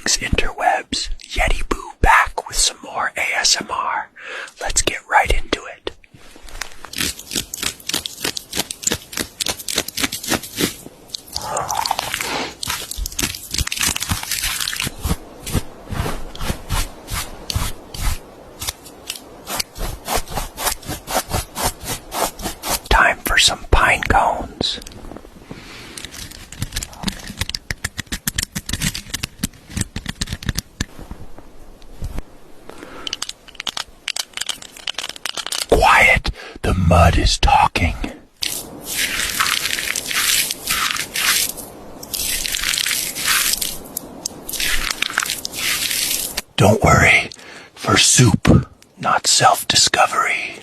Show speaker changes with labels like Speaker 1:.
Speaker 1: Greetings, interwebs. Yeti Boo back with some more ASMR. Let's get right into it. Time for some pine cones. Quiet, the mud is talking. Don't worry, for soup, not self-discovery.